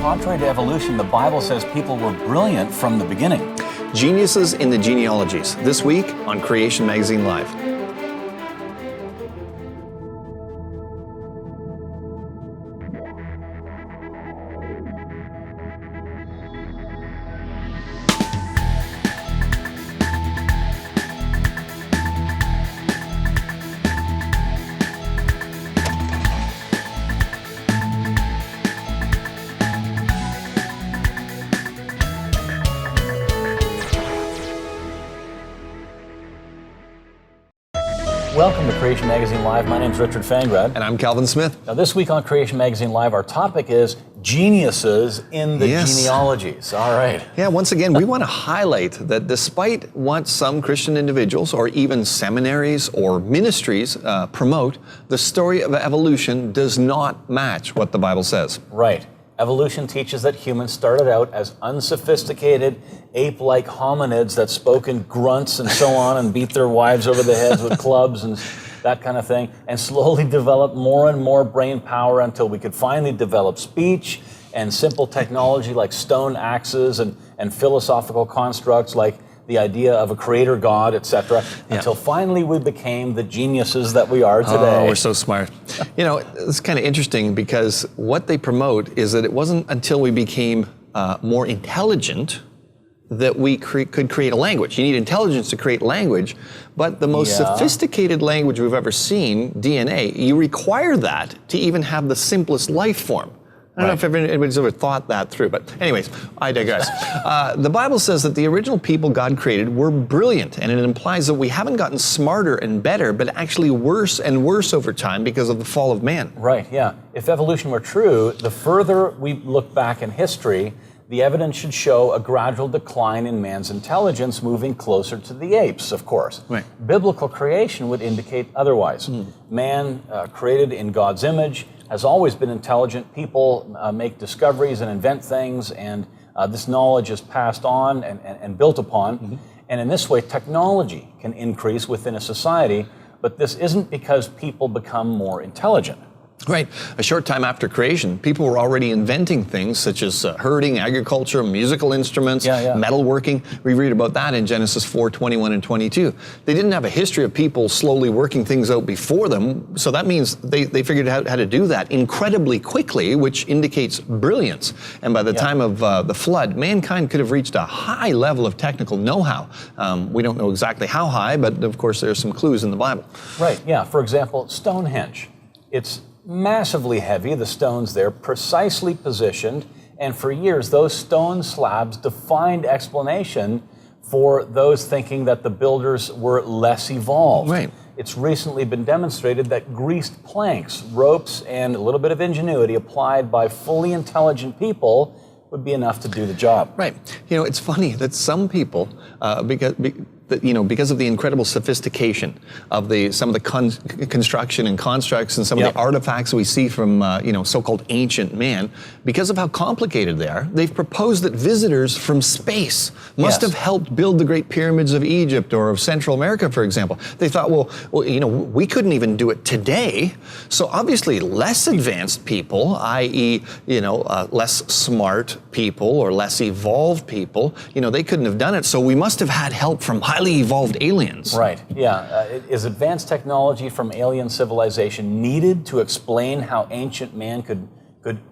contrary to evolution, the Bible says people were brilliant from the beginning. Geniuses in the genealogies, this week on Creation Magazine Live. Welcome to Creation Magazine Live. My name's Richard Fangrad. And I'm Calvin Smith. Now this week on Creation Magazine Live, our topic is geniuses in the genealogies. All right. Yeah, once again, we want to highlight that despite what some Christian individuals or even seminaries or ministries promote, the story of evolution does not match what the Bible says. Right. Evolution teaches that humans started out as unsophisticated, ape-like hominids that spoke in grunts and so on and beat their wives over the heads with clubs and that kind of thing, and slowly developed more and more brain power until we could finally develop speech and simple technology like stone axes and philosophical constructs like the idea of a creator God, etc., until finally we became the geniuses that we are today. Oh, we're so smart. You know, it's kind of interesting because what they promote is that it wasn't until we became more intelligent that we could create a language. You need intelligence to create language, but the most sophisticated language we've ever seen, DNA, you require that to even have the simplest life form. I don't know if anybody's ever thought that through, but anyways, I digress. The Bible says that the original people God created were brilliant, and it implies that we haven't gotten smarter and better, but actually worse and worse over time because of the fall of man. Right, yeah. If evolution were true, the further we look back in history, the evidence should show a gradual decline in man's intelligence, moving closer to the apes, of course. Right. Biblical creation would indicate otherwise. Man, created in God's image, has always been intelligent. People make discoveries and invent things, and this knowledge is passed on and built upon. And in this way, technology can increase within a society, but this isn't because people become more intelligent. Right. A short time after creation, people were already inventing things such as herding, agriculture, musical instruments, metalworking. We read about that in Genesis 4:21 and 22. They didn't have a history of people slowly working things out before them, so that means they figured out how to do that incredibly quickly, which indicates brilliance. And by the time of the flood, mankind could have reached a high level of technical know-how. We don't know exactly how high, but of course there are some clues in the Bible. Right, yeah. For example, Stonehenge. It's massively heavy, the stones there, precisely positioned, and for years those stone slabs defined explanation for those thinking that the builders were less evolved. Right. It's recently been demonstrated that greased planks, ropes, and a little bit of ingenuity applied by fully intelligent people would be enough to do the job. Right. You know, it's funny that some people, because of the incredible sophistication of some of the construction and constructs and some of the artifacts we see from so-called ancient man, because of how complicated they are, they've proposed that visitors from space must have helped build the Great Pyramids of Egypt or of Central America, for example. They thought, well, we couldn't even do it today, so obviously less advanced people, i.e., less smart people or less evolved people, they couldn't have done it, so we must have had help from highly evolved aliens. Right, yeah. Is advanced technology from alien civilization needed to explain how ancient man could,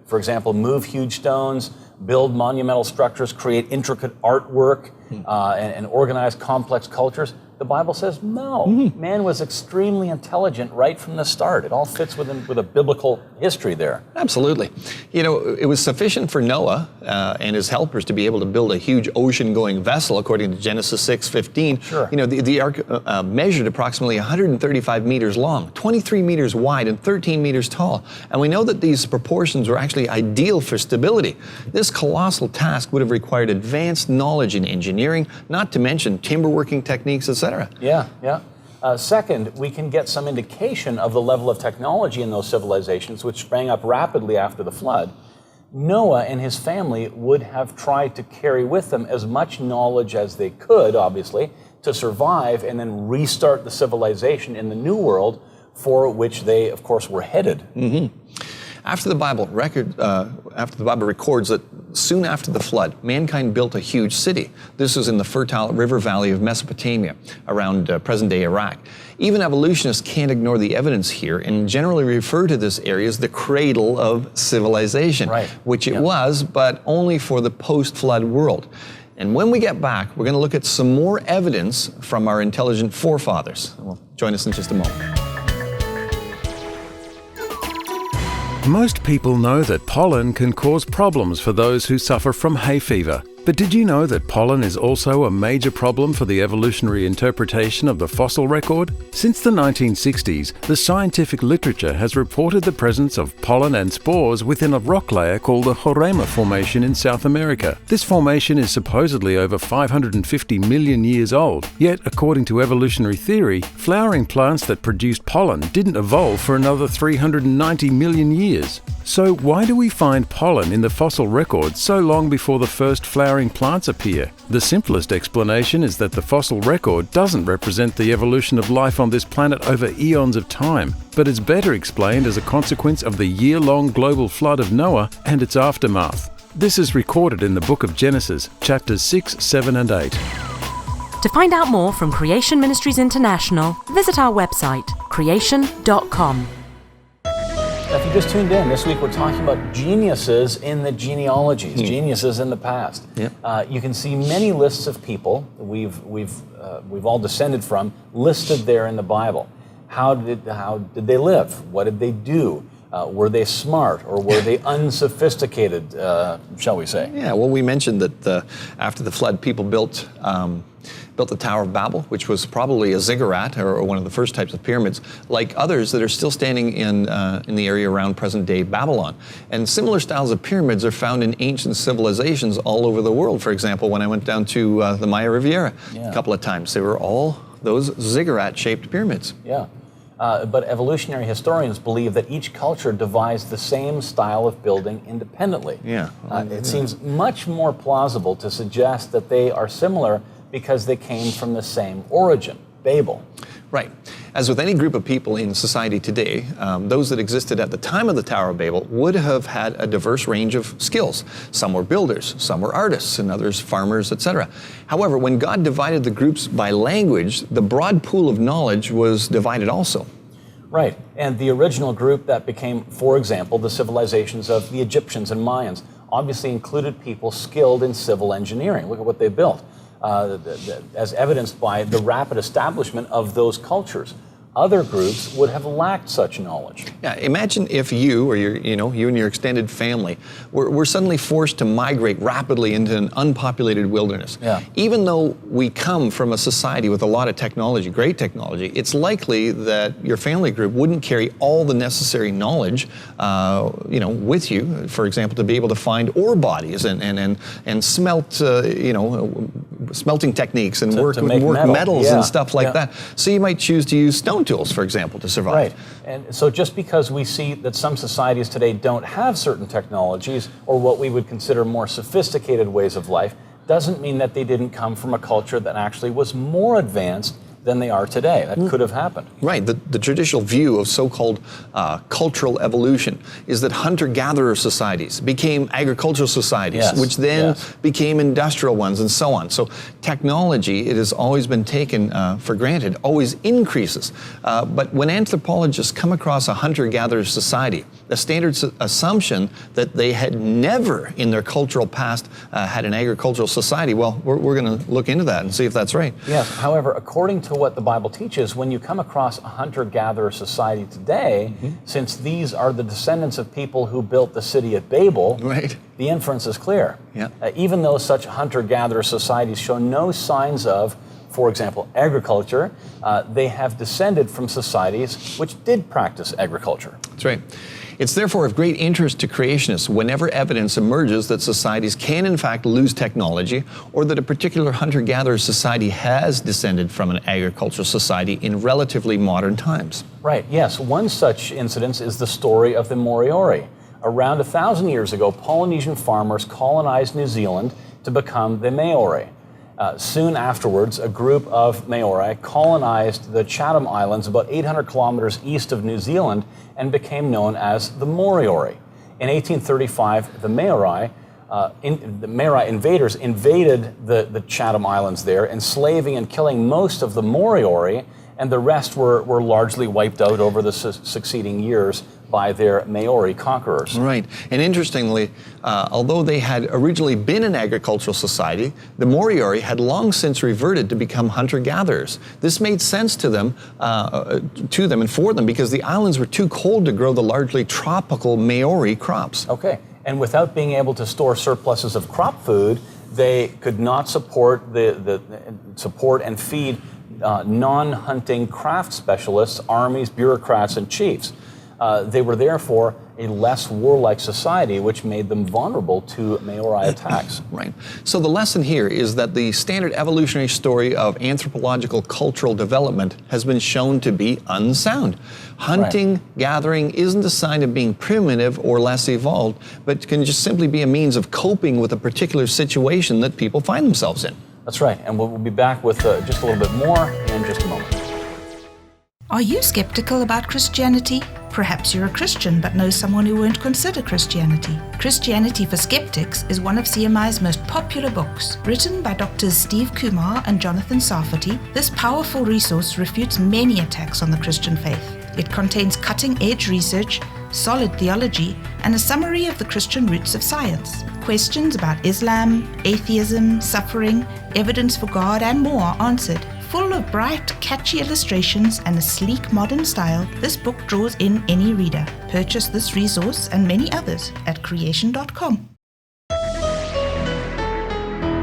for example, move huge stones, build monumental structures, create intricate artwork, and organize complex cultures? The Bible says no. Man was extremely intelligent right from the start. It all fits with a biblical history there. Absolutely. It was sufficient for Noah and his helpers to be able to build a huge ocean-going vessel, according to Genesis 6:15. Sure. The ark measured approximately 135 meters long, 23 meters wide, and 13 meters tall. And we know that these proportions were actually ideal for stability. This colossal task would have required advanced knowledge in engineering, not to mention timber-working techniques, etc. Yeah. Second, we can get some indication of the level of technology in those civilizations, which sprang up rapidly after the flood. Noah and his family would have tried to carry with them as much knowledge as they could, obviously, to survive and then restart the civilization in the new world for which they, of course, were headed. After the Bible records that soon after the flood, mankind built a huge city. This was in the fertile river valley of Mesopotamia, around present-day Iraq. Even evolutionists can't ignore the evidence here and generally refer to this area as the cradle of civilization, right. which it was, but only for the post-flood world. And when we get back, we're going to look at some more evidence from our intelligent forefathers. Well, join us in just a moment. Most people know that pollen can cause problems for those who suffer from hay fever. But did you know that pollen is also a major problem for the evolutionary interpretation of the fossil record? Since the 1960s, the scientific literature has reported the presence of pollen and spores within a rock layer called the Roraima Formation in South America. This formation is supposedly over 550 million years old, yet according to evolutionary theory, flowering plants that produced pollen didn't evolve for another 390 million years. So why do we find pollen in the fossil record so long before the first flowering plants appear? The simplest explanation is that the fossil record doesn't represent the evolution of life on this planet over eons of time, but is better explained as a consequence of the year-long global flood of Noah and its aftermath. This is recorded in the book of Genesis, chapters 6, 7 and 8. To find out more from Creation Ministries International, visit our website, creation.com. If you just tuned in, this week we're talking about geniuses in the genealogies, geniuses in the past. Yep. You can see many lists of people we've all descended from listed there in the Bible. How did they live? What did they do? Were they smart or were they unsophisticated, shall we say? Yeah, well, we mentioned that after the flood, people built the Tower of Babel, which was probably a ziggurat or one of the first types of pyramids, like others that are still standing in the area around present-day Babylon. And similar styles of pyramids are found in ancient civilizations all over the world. For example, when I went down to the Maya Riviera a couple of times, they were all those ziggurat-shaped pyramids. Yeah. But evolutionary historians believe that each culture devised the same style of building independently. Yeah. It seems much more plausible to suggest that they are similar because they came from the same origin, Babel. Right. As with any group of people in society today, those that existed at the time of the Tower of Babel would have had a diverse range of skills. Some were builders, some were artists, and others farmers, etc. However, when God divided the groups by language, the broad pool of knowledge was divided also. Right. And the original group that became, for example, the civilizations of the Egyptians and Mayans, obviously included people skilled in civil engineering. Look at what they built. As evidenced by the rapid establishment of those cultures. Other groups would have lacked such knowledge. Yeah, imagine if you or you and your extended family were suddenly forced to migrate rapidly into an unpopulated wilderness. Yeah. Even though we come from a society with a lot of technology, great technology, it's likely that your family group wouldn't carry all the necessary knowledge, with you. For example, to be able to find ore bodies and smelt, smelting techniques and work metals and stuff like that. So you might choose to use stone tools, for example, to survive. Right. And so just because we see that some societies today don't have certain technologies or what we would consider more sophisticated ways of life doesn't mean that they didn't come from a culture that actually was more advanced than they are today. That could have happened. Right. The traditional view of so-called cultural evolution is that hunter-gatherer societies became agricultural societies, which then became industrial ones and so on. So technology, it has always been taken for granted, always increases. But when anthropologists come across a hunter-gatherer society, the standard assumption that they had never in their cultural past had an agricultural society, well, we're going to look into that and see if that's right. Yes. However, according to what the Bible teaches, when you come across a hunter-gatherer society today, since these are the descendants of people who built the city of Babel, the inference is clear. Yeah. Even though such hunter-gatherer societies show no signs of, for example, agriculture, they have descended from societies which did practice agriculture. That's right. It's therefore of great interest to creationists whenever evidence emerges that societies can in fact lose technology or that a particular hunter-gatherer society has descended from an agricultural society in relatively modern times. Right, yes. One such incident is the story of the Moriori. Around 1,000 years ago, Polynesian farmers colonized New Zealand to become the Maori. Soon afterwards, a group of Maori colonized the Chatham Islands about 800 kilometers east of New Zealand and became known as the Moriori. In 1835, the Maori invaders invaded the Chatham Islands there, enslaving and killing most of the Moriori, and the rest were largely wiped out over the succeeding years by their Maori conquerors. Right. And interestingly, although they had originally been an agricultural society, the Moriori had long since reverted to become hunter-gatherers. This made sense to them and for them because the islands were too cold to grow the largely tropical Maori crops. Okay. And without being able to store surpluses of crop food, they could not support support and feed non-hunting craft specialists, armies, bureaucrats, and chiefs. They were therefore a less warlike society, which made them vulnerable to Maori attacks. Right. So the lesson here is that the standard evolutionary story of anthropological cultural development has been shown to be unsound. Hunting, gathering isn't a sign of being primitive or less evolved, but can just simply be a means of coping with a particular situation that people find themselves in. That's right. And we'll be back with just a little bit more in just a moment. Are you skeptical about Christianity? Perhaps you're a Christian but know someone who won't consider Christianity. Christianity for Skeptics is one of CMI's most popular books. Written by Drs. Steve Kumar and Jonathan Sarfati, this powerful resource refutes many attacks on the Christian faith. It contains cutting-edge research, solid theology, and a summary of the Christian roots of science. Questions about Islam, atheism, suffering, evidence for God, and more are answered. Full of bright, catchy illustrations and a sleek modern style, this book draws in any reader. Purchase this resource and many others at creation.com.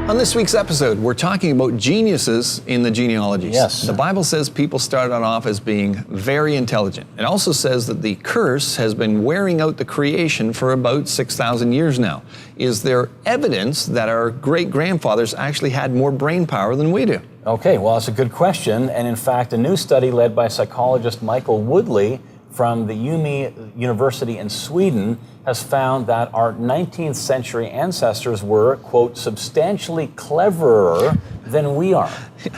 On this week's episode, we're talking about geniuses in the genealogies. Yes. The Bible says people started off as being very intelligent. It also says that the curse has been wearing out the creation for about 6,000 years now. Is there evidence that our great-grandfathers actually had more brain power than we do? Okay, well, that's a good question. And in fact, a new study led by psychologist Michael Woodley from the Umeå University in Sweden has found that our 19th century ancestors were, quote, substantially cleverer than we are.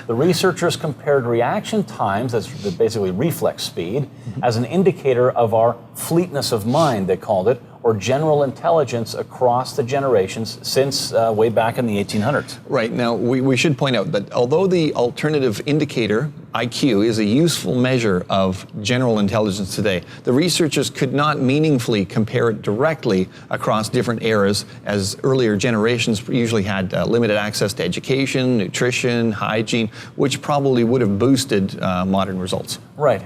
The researchers compared reaction times, that's basically reflex speed, as an indicator of our fleetness of mind, they called it, or general intelligence across the generations since way back in the 1800s. Right. Now, we should point out that although the alternative indicator, IQ, is a useful measure of general intelligence today, the researchers could not meaningfully compare it directly across different eras, as earlier generations usually had limited access to education, nutrition, hygiene, which probably would have boosted modern results. Right.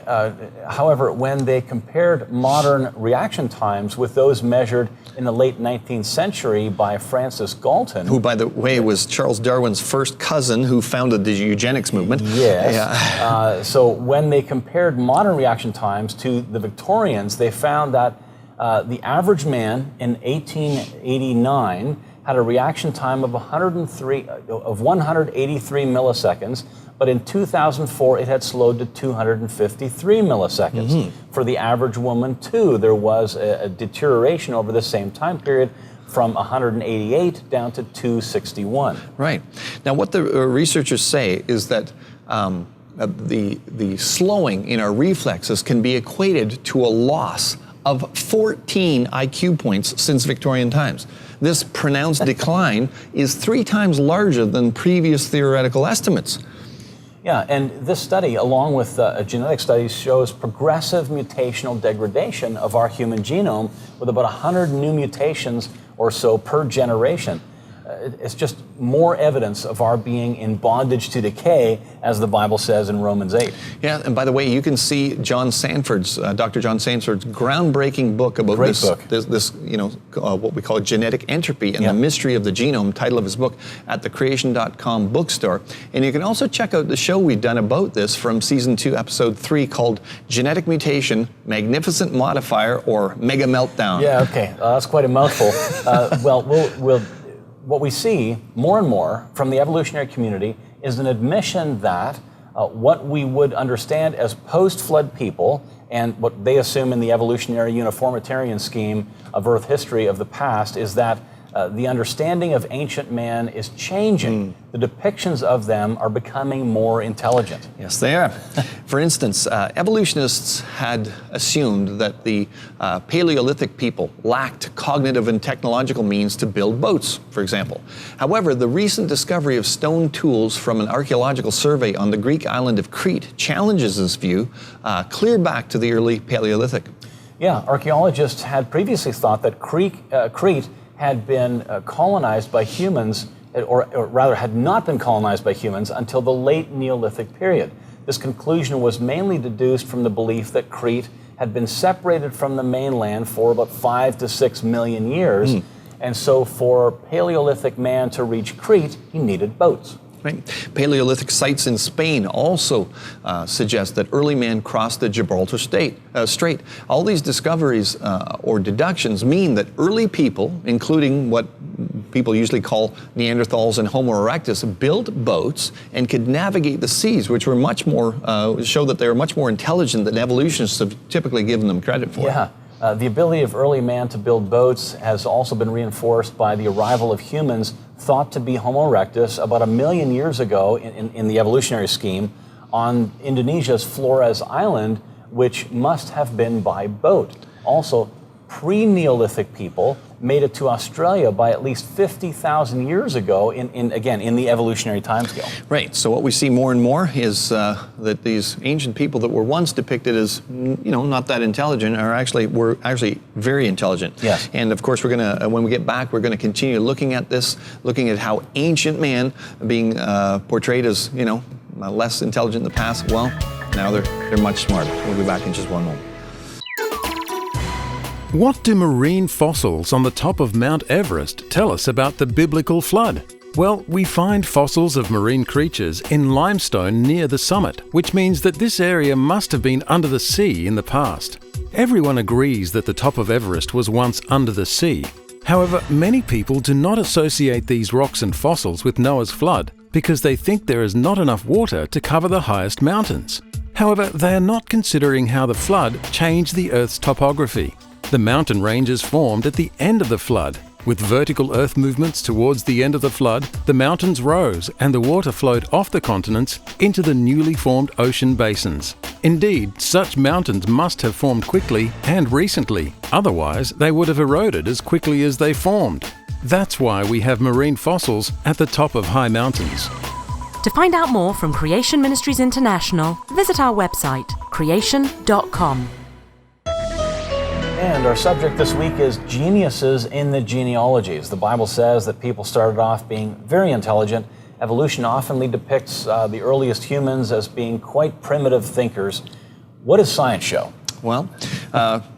However, when they compared modern reaction times with those measured in the late 19th century by Francis Galton, who, by the way, was Charles Darwin's first cousin who founded the eugenics movement. Yes. Yeah. So when they compared modern reaction times to the Victorians, they found that the average man in 1889 had a reaction time of 183 milliseconds, but in 2004 it had slowed to 253 milliseconds. Mm-hmm. For the average woman, too, there was a deterioration over the same time period from 188 down to 261. Right. Now, what the researchers say is that the slowing in our reflexes can be equated to a loss of 14 IQ points since Victorian times. This pronounced decline is 3 times larger than previous theoretical estimates. Yeah, and this study, along with genetic studies, shows progressive mutational degradation of our human genome with about 100 new mutations or so per generation. It's just more evidence of our being in bondage to decay, as the Bible says in Romans 8. Yeah, and by the way, you can see John Sanford's, Dr. John Sanford's groundbreaking book about this, what we call genetic entropy and the mystery of the genome, title of his book, at the creation.com bookstore. And you can also check out the show we've done about this from season 2, episode 3, called Genetic Mutation, Magnificent Modifier, or Mega Meltdown. Yeah, okay, that's quite a mouthful. What we see more and more from the evolutionary community is an admission that what we would understand as post-flood people and what they assume in the evolutionary uniformitarian scheme of Earth history of the past is that The understanding of ancient man is changing. The depictions of them are becoming more intelligent. Yes, they are. For instance, evolutionists had assumed that the Paleolithic people lacked cognitive and technological means to build boats, for example. However, the recent discovery of stone tools from an archaeological survey on the Greek island of Crete challenges this view clear back to the early Paleolithic. Yeah, archaeologists had previously thought that Crete had been colonized by humans, or rather had not been colonized by humans until the late Neolithic period. This conclusion was mainly deduced from the belief that Crete had been separated from the mainland for about 5 to 6 million years. And so for Paleolithic man to reach Crete, he needed boats. Right. Paleolithic sites in Spain also suggest that early man crossed the Gibraltar Strait. All these discoveries or deductions mean that early people, including what people usually call Neanderthals and Homo erectus, built boats and could navigate the seas, which were much more, show that they were much more intelligent than evolutionists have typically given them credit for. Yeah. The ability of early man to build boats has also been reinforced by the arrival of humans thought to be Homo erectus about 1 million years ago in the evolutionary scheme on Indonesia's Flores Island, which must have been by boat. Also, pre-Neolithic people made it to Australia by at least 50,000 years ago in the evolutionary timescale. Right. So what we see more and more is that these ancient people that were once depicted as, not that intelligent were actually very intelligent. Yes. And of course, we're going to, when we get back, we're going to continue looking at this, looking at how ancient man being portrayed as, less intelligent in the past. Well, now they're much smarter. We'll be back in just one moment. What do marine fossils on the top of Mount Everest tell us about the biblical flood? Well, we find fossils of marine creatures in limestone near the summit, which means that this area must have been under the sea in the past. Everyone agrees that the top of Everest was once under the sea. However, many people do not associate these rocks and fossils with Noah's flood because they think there is not enough water to cover the highest mountains. However, they are not considering how the flood changed the Earth's topography. The mountain ranges formed at the end of the flood. With vertical earth movements towards the end of the flood, the mountains rose and the water flowed off the continents into the newly formed ocean basins. Indeed, such mountains must have formed quickly and recently, otherwise they would have eroded as quickly as they formed. That's why we have marine fossils at the top of high mountains. To find out more from Creation Ministries International, visit our website, creation.com. And our subject this week is geniuses in the genealogies. The Bible says that people started off being very intelligent. Evolution often depicts the earliest humans as being quite primitive thinkers. What does science show? Well,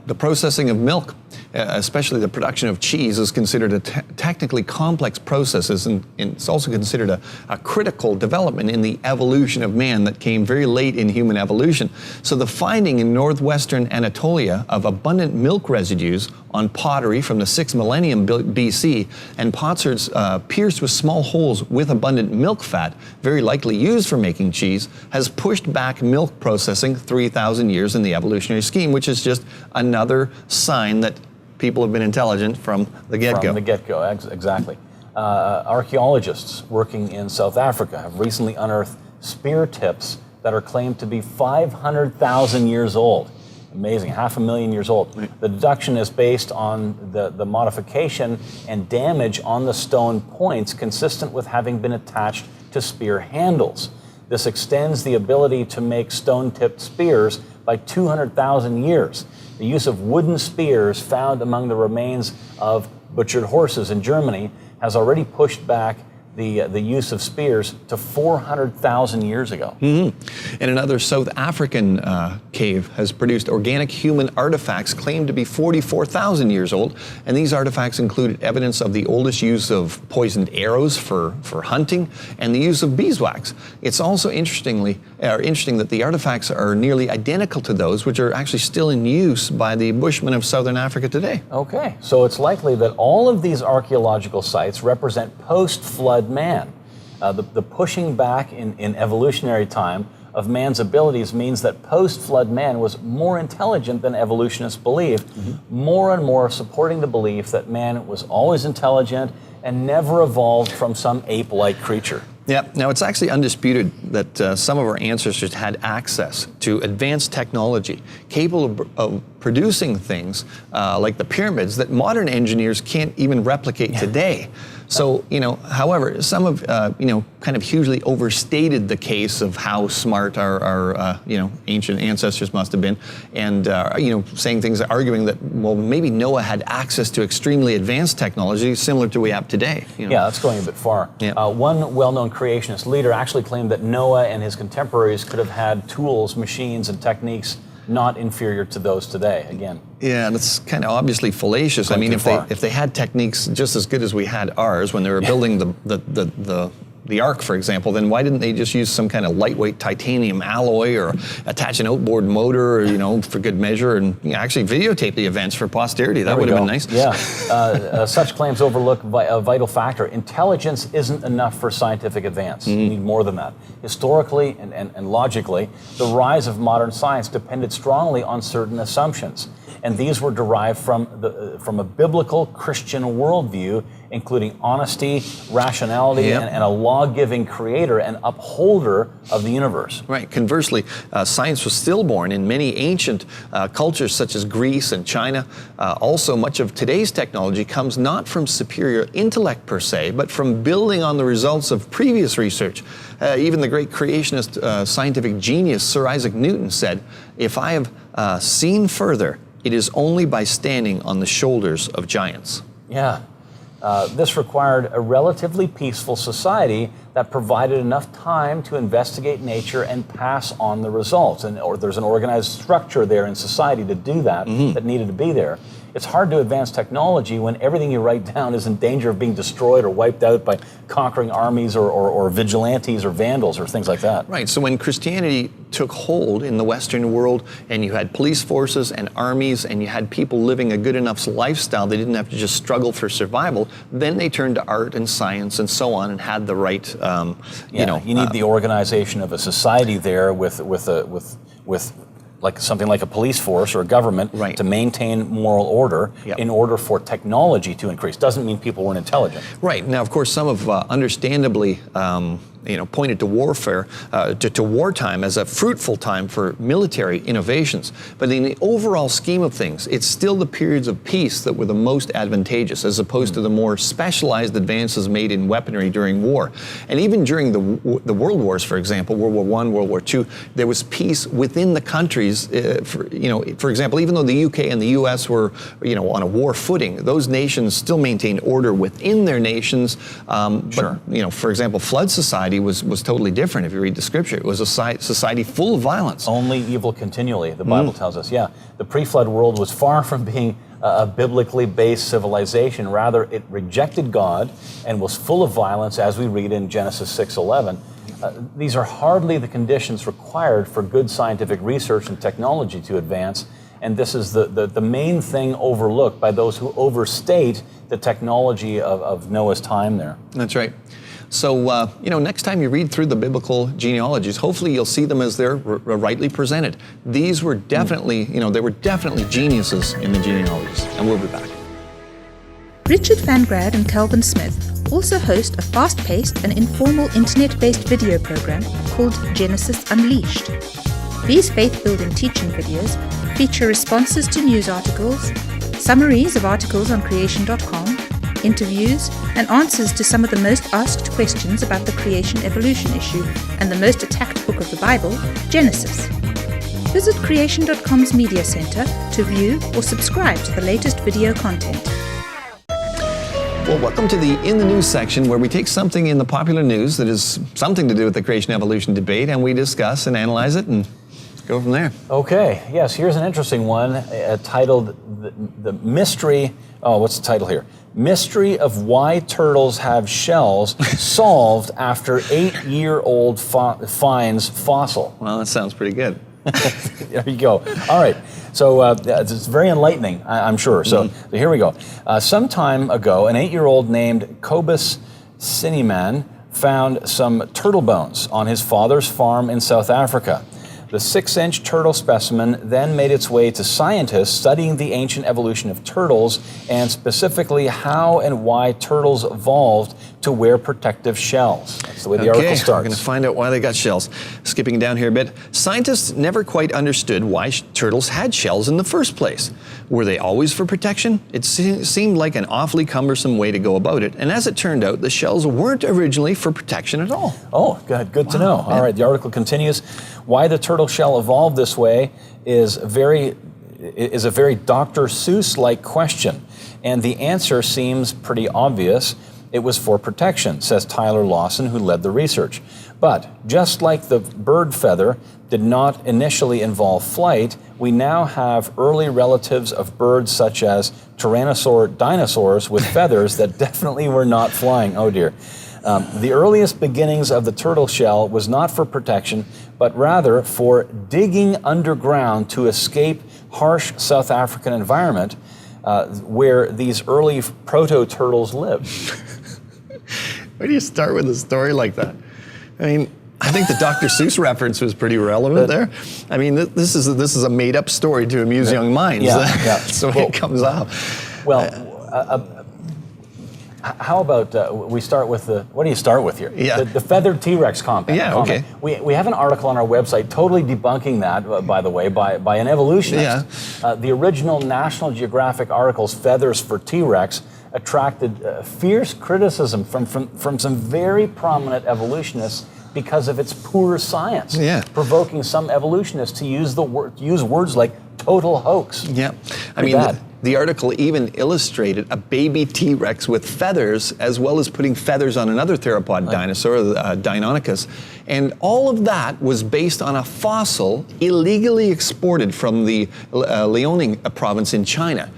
the processing of milk, especially the production of cheese, is considered a technically complex process, and it's also considered a critical development in the evolution of man that came very late in human evolution. So the finding in northwestern Anatolia of abundant milk residues on pottery from the 6th millennium BC and potsherds pierced with small holes with abundant milk fat, very likely used for making cheese, has pushed back milk processing 3,000 years in the evolutionary scheme, which is just another sign that people have been intelligent from the get-go. From the get-go, exactly. Archaeologists working in South Africa have recently unearthed spear tips that are claimed to be 500,000 years old. Amazing, 500,000 years old. Right. The deduction is based on the modification and damage on the stone points consistent with having been attached to spear handles. This extends the ability to make stone-tipped spears by 200,000 years. The use of wooden spears found among the remains of butchered horses in Germany has already pushed back the use of spears to 400,000 years ago. Mm-hmm. And another South African cave has produced organic human artifacts claimed to be 44,000 years old. And these artifacts included evidence of the oldest use of poisoned arrows for hunting and the use of beeswax. It's also interesting that the artifacts are nearly identical to those which are actually still in use by the Bushmen of southern Africa today. Okay, so it's likely that all of these archaeological sites represent post-flood man. The pushing back in evolutionary time of man's abilities means that post-flood man was more intelligent than evolutionists believed, more and more supporting the belief that man was always intelligent and never evolved from some ape-like creature. Yeah, now it's actually undisputed that some of our ancestors had access to advanced technology capable of producing things like the pyramids that modern engineers can't even replicate today. So, however, some have, kind of hugely overstated the case of how smart our ancient ancestors must have been, and, saying things, arguing that, well, maybe Noah had access to extremely advanced technology similar to what we have today. Yeah, that's going a bit far. Yeah. One well-known creationist leader actually claimed that Noah and his contemporaries could have had tools, machines, and techniques not inferior to those today, again. Yeah, that's kind of obviously fallacious. I Going mean, too if far. they had techniques just as good as we had ours when they were building the Ark, for example, then why didn't they just use some kind of lightweight titanium alloy or attach an outboard motor, or, for good measure, and actually videotape the events for posterity? That would have been nice. Yeah. Such claims overlook a vital factor. Intelligence isn't enough for scientific advance. You need more than that. Historically and logically, the rise of modern science depended strongly on certain assumptions. And these were derived from a biblical Christian worldview, including honesty, rationality, and a law-giving creator and upholder of the universe. Right. Conversely, science was stillborn in many ancient cultures such as Greece and China. Also, much of today's technology comes not from superior intellect per se, but from building on the results of previous research. Even the great creationist scientific genius Sir Isaac Newton said, "If I have seen further, it is only by standing on the shoulders of giants." Yeah. This required a relatively peaceful society that provided enough time to investigate nature and pass on the results. Or there's an organized structure there in society to do that that needed to be there. It's hard to advance technology when everything you write down is in danger of being destroyed or wiped out by conquering armies or vigilantes or vandals or things like that. Right, so when Christianity took hold in the Western world and you had police forces and armies and you had people living a good enough lifestyle, they didn't have to just struggle for survival, then they turned to art and science and so on and had the right, you need the organization of a society there with like something like a police force or a government to maintain moral order in order for technology to increase. Doesn't mean people weren't intelligent. Right. Now, of course, some have understandably pointed to warfare, to wartime as a fruitful time for military innovations. But in the overall scheme of things, it's still the periods of peace that were the most advantageous, as opposed to the more specialized advances made in weaponry during war. And even during the World Wars, for example, World War I, World War II, there was peace within the countries. For example, even though the UK and the US were, on a war footing, those nations still maintained order within their nations. But, for example, flood society was totally different. If you read the scripture, it was a society full of violence. Only evil continually, the Bible tells us. Yeah, the pre-flood world was far from being a biblically based civilization. Rather, it rejected God and was full of violence, as we read in Genesis 6:11. These are hardly the conditions required for good scientific research and technology to advance. And this is the main thing overlooked by those who overstate the technology of Noah's time there. That's right. So, next time you read through the biblical genealogies, hopefully you'll see them as they're rightly presented. These were definitely, they were definitely geniuses in the genealogies. And we'll be back. Richard Van Grad and Calvin Smith also host a fast-paced and informal internet-based video program called Genesis Unleashed. These faith-building teaching videos feature responses to news articles, summaries of articles on creation.com, interviews, and answers to some of the most asked questions about the creation-evolution issue and the most attacked book of the Bible, Genesis. Visit creation.com's Media Center to view or subscribe to the latest video content. Well, welcome to the In the News section, where we take something in the popular news that is something to do with the creation-evolution debate, and we discuss and analyze it and go from there. Okay, yes, here's an interesting one titled The Mystery, what's the title here? Mystery of Why Turtles Have Shells Solved After 8-Year-Old Finds Fossil. Well, that sounds pretty good. There you go. All right. So it's very enlightening, I'm sure. So here we go. Some time ago, an 8-year-old named Cobus Cinnamon found some turtle bones on his father's farm in South Africa. The 6-inch turtle specimen then made its way to scientists studying the ancient evolution of turtles and specifically how and why turtles evolved to wear protective shells. That's the way the article starts. We're going to find out why they got shells. Skipping down here a bit, scientists never quite understood why turtles had shells in the first place. Were they always for protection? It seemed like an awfully cumbersome way to go about it, and as it turned out, the shells weren't originally for protection at all. Oh, good to know. All right, the article continues. Why the turtle shell evolved this way is a very Dr. Seuss-like question, and the answer seems pretty obvious. It was for protection, says Tyler Lawson, who led the research. But just like the bird feather did not initially involve flight, we now have early relatives of birds such as Tyrannosaur dinosaurs with feathers that definitely were not flying. Oh dear. The earliest beginnings of the turtle shell was not for protection, but rather for digging underground to escape harsh South African environment where these early proto-turtles lived. Where do you start with a story like that? I mean, I think the Dr. Seuss reference was pretty relevant there. I mean, this is a made-up story to amuse young minds. Yeah, That's the way it comes out. Well, how about we start with what do you start with here? Yeah. The feathered T-Rex comment. Yeah, okay. We have an article on our website totally debunking that, by the way, by an evolutionist. Yeah. The original National Geographic article's Feathers for T-Rex attracted fierce criticism from some very prominent evolutionists because of its poor science, provoking some evolutionists to use words like total hoax. Yeah, I Pretty mean, bad. the article even illustrated a baby T-Rex with feathers, as well as putting feathers on another theropod dinosaur, Deinonychus. And all of that was based on a fossil illegally exported from the Liaoning province in China,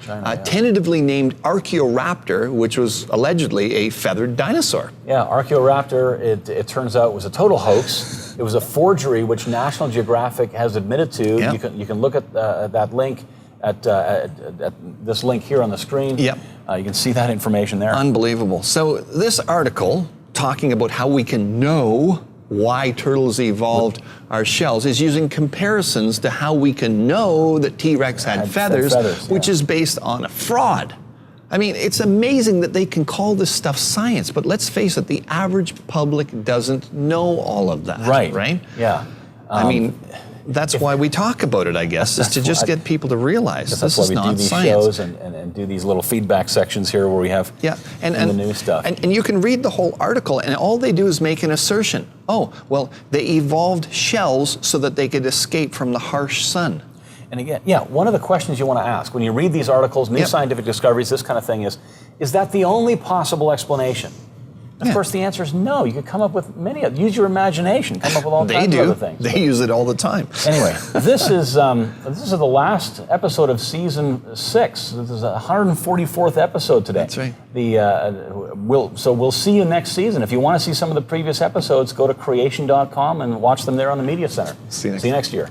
tentatively named Archaeoraptor, which was allegedly a feathered dinosaur. Yeah, Archaeoraptor, it turns out, was a total hoax. It was a forgery, which National Geographic has admitted to. Yeah. You can look at that link at this link here on the screen. Yep. You can see that information there. Unbelievable. So this article, talking about how we can know why turtles evolved our shells, is using comparisons to how we can know that T-Rex had feathers, which is based on a fraud. I mean, it's amazing that they can call this stuff science, but let's face it, the average public doesn't know all of that. Right? Yeah. I mean, that's why we talk about it, I guess, is to just get people to realize this is not science. That's why we do these shows and do these little feedback sections here where we have the new stuff. And you can read the whole article, and all they do is make an assertion. Oh, well, they evolved shells so that they could escape from the harsh sun. And again, one of the questions you want to ask when you read these articles, new scientific discoveries, this kind of thing is that the only possible explanation? Of course, the answer is no. You could come up with many of them. Use your imagination. Come up with all kinds of other things. They use it all the time. Anyway, this is the last episode of season 6. This is the 144th episode today. That's right. We'll see you next season. If you want to see some of the previous episodes, go to creation.com and watch them there on the Media Center. See you next See you next year.